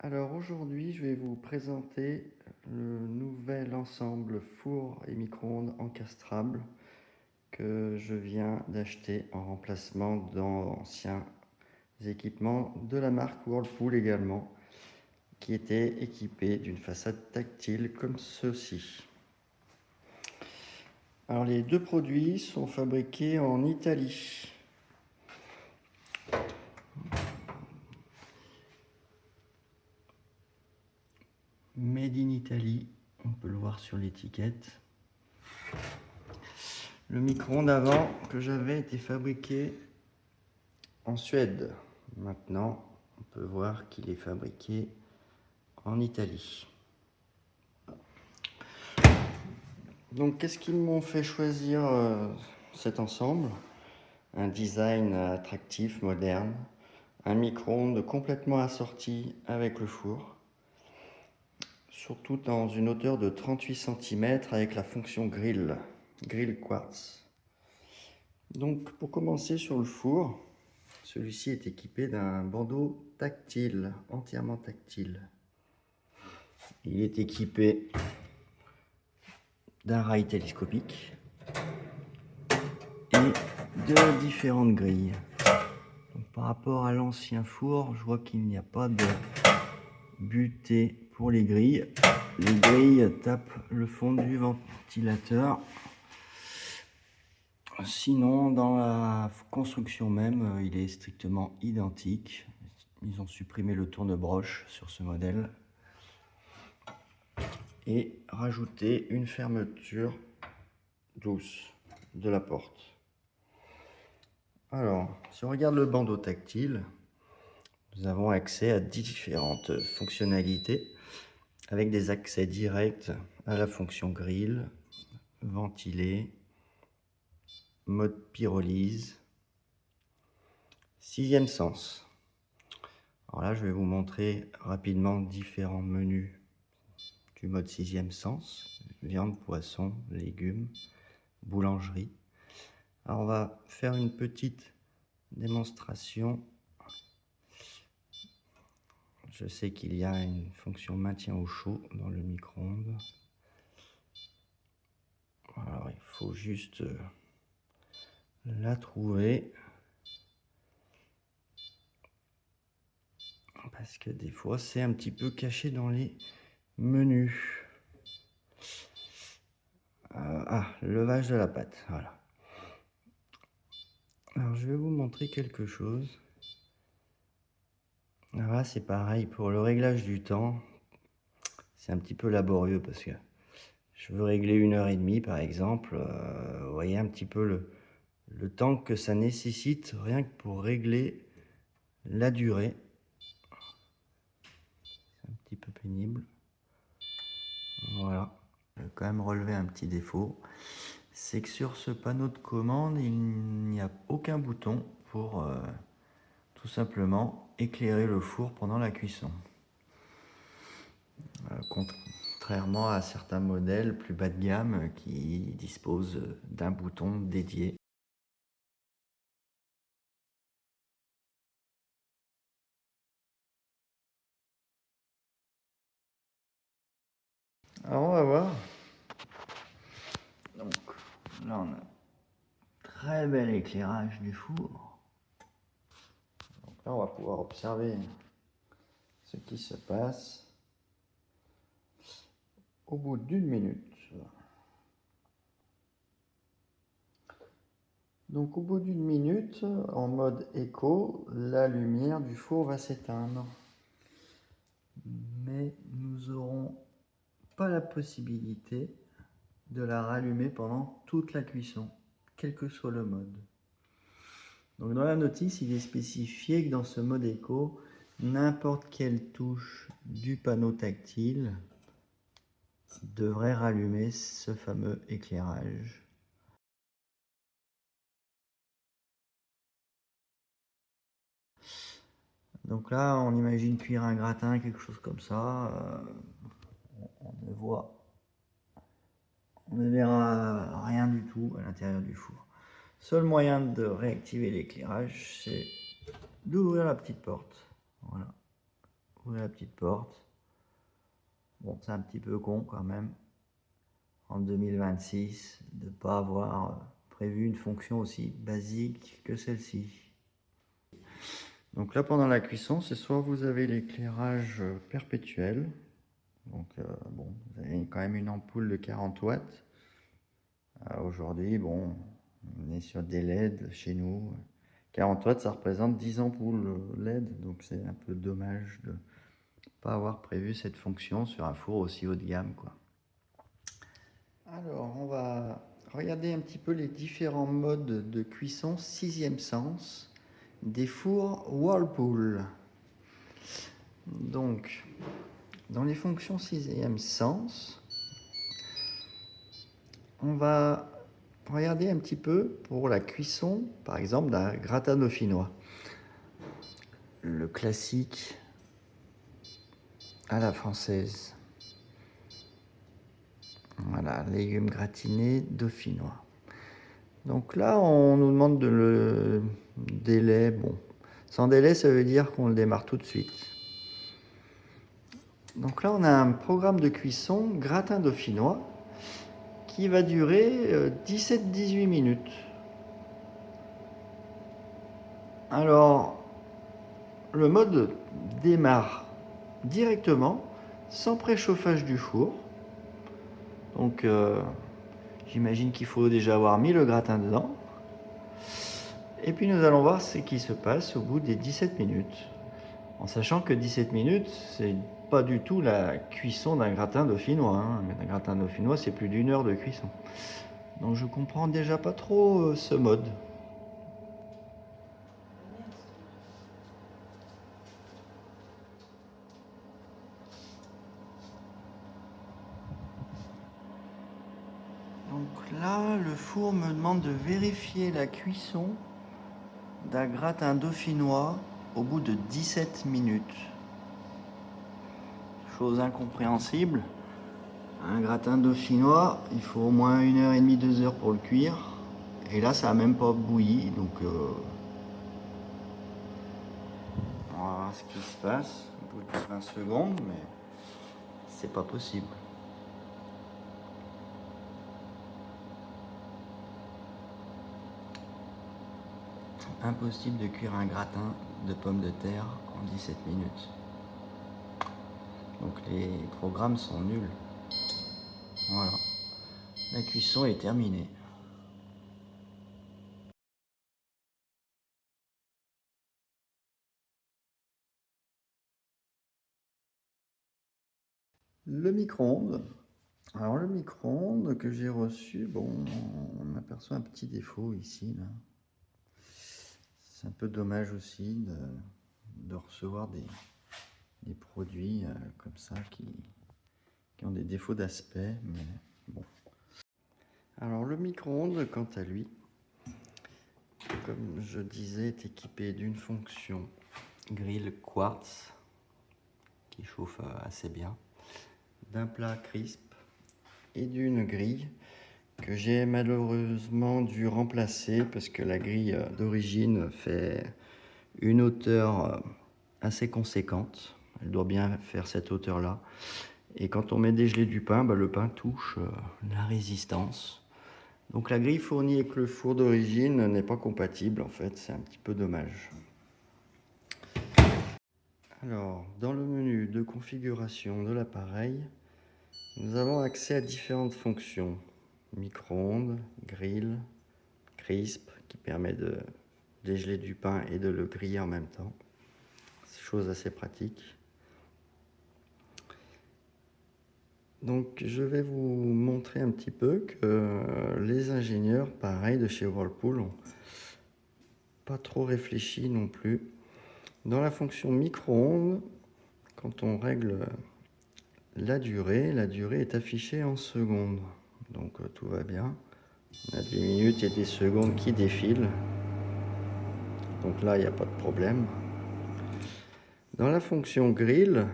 Alors aujourd'hui, je vais vous présenter le nouvel ensemble four et micro-ondes encastrables que je viens d'acheter en remplacement d'anciens équipements de la marque Whirlpool également, qui étaient équipés d'une façade tactile comme ceci. Alors les deux produits sont fabriqués en Italie. Made in Italy, on peut le voir sur l'étiquette. Le micro-ondes avant que j'avais été fabriqué en Suède. Maintenant, on peut voir qu'il est fabriqué en Italie. Donc, qu'est-ce qui m'ont fait choisir cet ensemble? Un design attractif, moderne, un micro-ondes complètement assorti avec le four, surtout dans une hauteur de 38 cm avec la fonction grill quartz. Donc, pour commencer sur le four, celui-ci est équipé d'un bandeau tactile, entièrement tactile. Il est équipé d'un rail télescopique et de différentes grilles. Donc, par rapport à l'ancien four, je vois qu'il n'y a pas de butée pour les grilles. Les grilles tapent le fond du ventilateur. Sinon, dans la construction même, il est strictement identique. Ils ont supprimé le tourne-broche sur ce modèle et rajouté une fermeture douce de la porte. Alors, si on regarde le bandeau tactile, nous avons accès à différentes fonctionnalités avec des accès directs à la fonction grille, ventilé, mode pyrolyse, sixième sens. Alors là, je vais vous montrer rapidement différents menus du mode sixième sens: viande, poisson, légumes, boulangerie. Alors on va faire une petite démonstration. Je sais qu'il y a une fonction maintien au chaud dans le micro-ondes. Alors il faut juste la trouver, parce que des fois c'est un petit peu caché dans les menus. Levage de la pâte, voilà. Alors je vais vous montrer quelque chose. Alors là c'est pareil, pour le réglage du temps, c'est un petit peu laborieux parce que je veux régler 1h30 par exemple. Vous voyez un petit peu le temps que ça nécessite rien que pour régler la durée. C'est un petit peu pénible. Voilà. Je vais quand même relever un petit défaut. C'est que sur ce panneau de commande, il n'y a aucun bouton pour tout simplement éclairer le four pendant la cuisson. Contrairement à certains modèles plus bas de gamme qui disposent d'un bouton dédié. Alors on va voir. Donc là on a un très bel éclairage du four. Donc là on va pouvoir observer ce qui se passe au bout d'1 minute. Donc au bout d'1 minute, en mode éco, la lumière du four va s'éteindre. Mais nous n'aurons pas la possibilité de la rallumer pendant toute la cuisson, quel que soit le mode. Donc dans la notice, il est spécifié que dans ce mode éco, n'importe quelle touche du panneau tactile devrait rallumer ce fameux éclairage. Donc là, on imagine cuire un gratin, quelque chose comme ça. On ne verra rien du tout à l'intérieur du four. Seul moyen de réactiver l'éclairage, c'est d'ouvrir la petite porte. Voilà. Ouvrez la petite porte. Bon, c'est un petit peu con quand même, en 2026, de ne pas avoir prévu une fonction aussi basique que celle-ci. Donc là, pendant la cuisson, c'est soit vous avez l'éclairage perpétuel, donc bon, vous avez quand même une ampoule de 40 watts. Aujourd'hui, bon, on est sur des LED chez nous. 40 watts, ça représente 10 ampoules LED, donc c'est un peu dommage de ne pas avoir prévu cette fonction sur un four aussi haut de gamme, quoi. Alors, on va regarder un petit peu les différents modes de cuisson 6e sens des fours Whirlpool. Donc, dans les fonctions 6e sens, on va regarder un petit peu pour la cuisson, par exemple, d'un gratin dauphinois. Le classique à la française. Voilà, légumes gratinés dauphinois. Donc là, on nous demande de le délai. Bon, sans délai, ça veut dire qu'on le démarre tout de suite. Donc là, on a un programme de cuisson gratin dauphinois qui va durer 17-18 minutes. Alors, le mode démarre directement, sans préchauffage du four. Donc, j'imagine qu'il faut déjà avoir mis le gratin dedans. Et puis nous allons voir ce qui se passe au bout des 17 minutes. En sachant que 17 minutes, c'est pas du tout la cuisson d'un gratin dauphinois. Un gratin dauphinois, c'est plus d'1 heure de cuisson. Donc je comprends déjà pas trop ce mode. Donc là, le four me demande de vérifier la cuisson d'un gratin dauphinois au bout de 17 minutes. Chose incompréhensible. Un gratin dauphinois, il faut au moins 1h30, 2 heures pour le cuire. Et là, ça n'a même pas bouilli, donc on va voir ce qui se passe au bout de 20 secondes, mais c'est pas possible. Impossible de cuire un gratin de pommes de terre en 17 minutes. Donc les programmes sont nuls. Voilà. La cuisson est terminée. Le micro-ondes. Alors le micro-ondes que j'ai reçu, bon, on aperçoit un petit défaut ici, là. C'est un peu dommage aussi de recevoir des produits comme ça qui ont des défauts d'aspect, mais bon. Alors le micro-ondes, quant à lui, comme je disais, est équipé d'une fonction grill quartz qui chauffe assez bien, d'un plat crisp et d'une grille que j'ai malheureusement dû remplacer parce que la grille d'origine fait une hauteur assez conséquente. Elle doit bien faire cette hauteur-là. Et quand on met dégelé du pain, le pain touche la résistance. Donc la grille fournie avec le four d'origine n'est pas compatible en fait, c'est un petit peu dommage. Alors, dans le menu de configuration de l'appareil, nous avons accès à différentes fonctions. Micro-ondes, grill, crisp, qui permet de dégeler du pain et de le griller en même temps. Chose assez pratique. Donc je vais vous montrer un petit peu que les ingénieurs, pareil, de chez Whirlpool, n'ont pas trop réfléchi non plus. Dans la fonction micro-ondes, quand on règle la durée est affichée en secondes. Donc tout va bien. On a des minutes et des secondes qui défilent. Donc là, il n'y a pas de problème. Dans la fonction grill,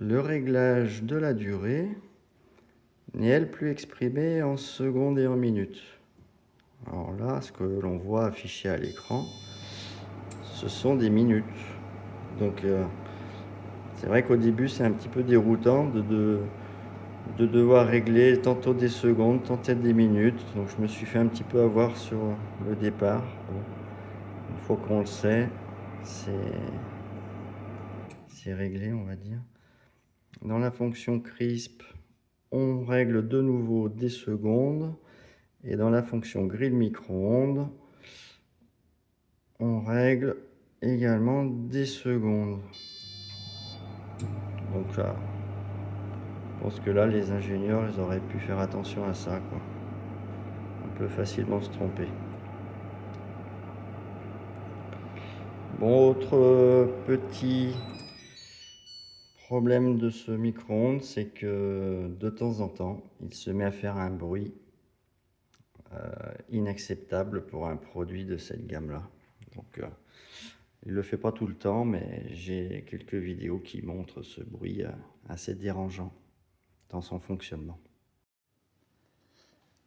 le réglage de la durée n'est elle plus exprimé en secondes et en minutes. Alors là, ce que l'on voit affiché à l'écran, ce sont des minutes. Donc C'est vrai qu'au début, c'est un petit peu déroutant de devoir régler tantôt des secondes, tantôt des minutes. Donc je me suis fait un petit peu avoir sur le départ. Bon, une fois qu'on le sait, c'est réglé, on va dire. Dans la fonction crisp, on règle de nouveau des secondes. Et dans la fonction grille micro-ondes, on règle également des secondes. Donc là, je pense que là, les ingénieurs, ils auraient pu faire attention à ça, quoi. On peut facilement se tromper. Bon, autre petit problème de ce micro-ondes, c'est que de temps en temps, il se met à faire un bruit inacceptable pour un produit de cette gamme-là. Donc, il ne le fait pas tout le temps, mais j'ai quelques vidéos qui montrent ce bruit assez dérangeant dans son fonctionnement.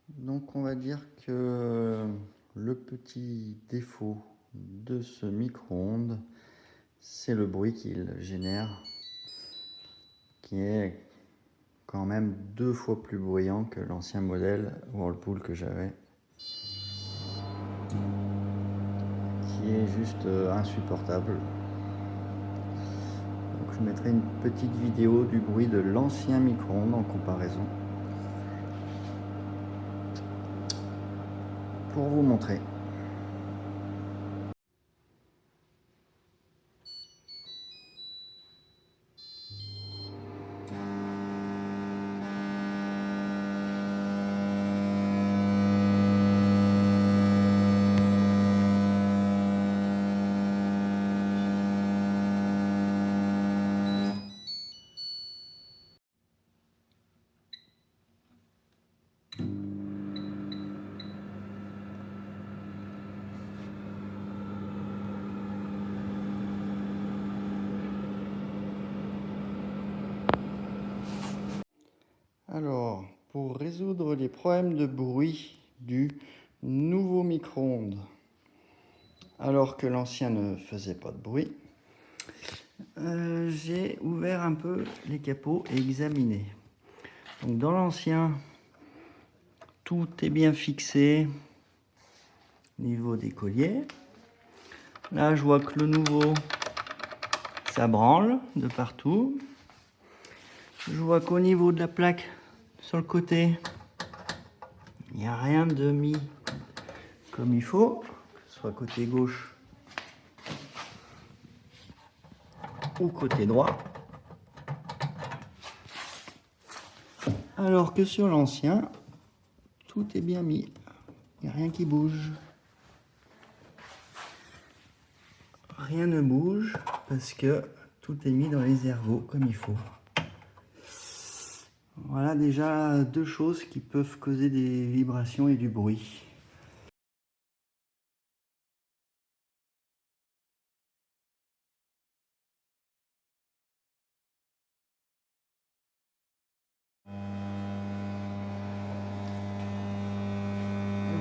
Donc on va dire que le petit défaut de ce micro-ondes, c'est le bruit qu'il génère, qui est quand même 2 fois plus bruyant que l'ancien modèle Whirlpool que j'avais, qui est juste insupportable. Donc je mettrai une petite vidéo du bruit de l'ancien micro-ondes en comparaison pour vous montrer. Alors, pour résoudre les problèmes de bruit du nouveau micro-ondes, alors que l'ancien ne faisait pas de bruit, j'ai ouvert un peu les capots et examiné. Donc dans l'ancien, tout est bien fixé au niveau des colliers. Là, je vois que le nouveau, ça branle de partout. Je vois qu'au niveau de la plaque, sur le côté, il n'y a rien de mis comme il faut, que ce soit côté gauche ou côté droit. Alors que sur l'ancien, tout est bien mis. Il n'y a rien qui bouge. Rien ne bouge parce que tout est mis dans les ergots comme il faut. Voilà déjà 2 choses qui peuvent causer des vibrations et du bruit.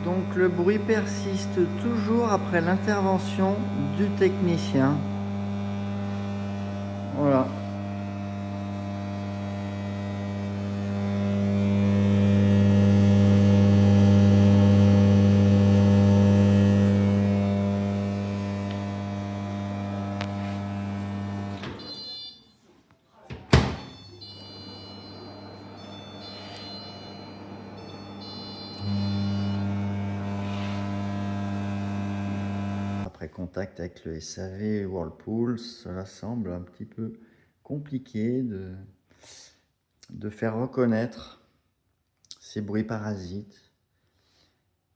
Donc le bruit persiste toujours après l'intervention du technicien. Voilà. Après contact avec le SAV Whirlpool, cela semble un petit peu compliqué de faire reconnaître ces bruits parasites.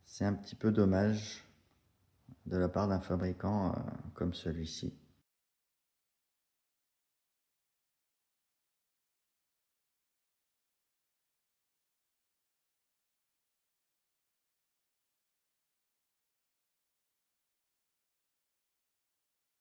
C'est un petit peu dommage de la part d'un fabricant comme celui-ci.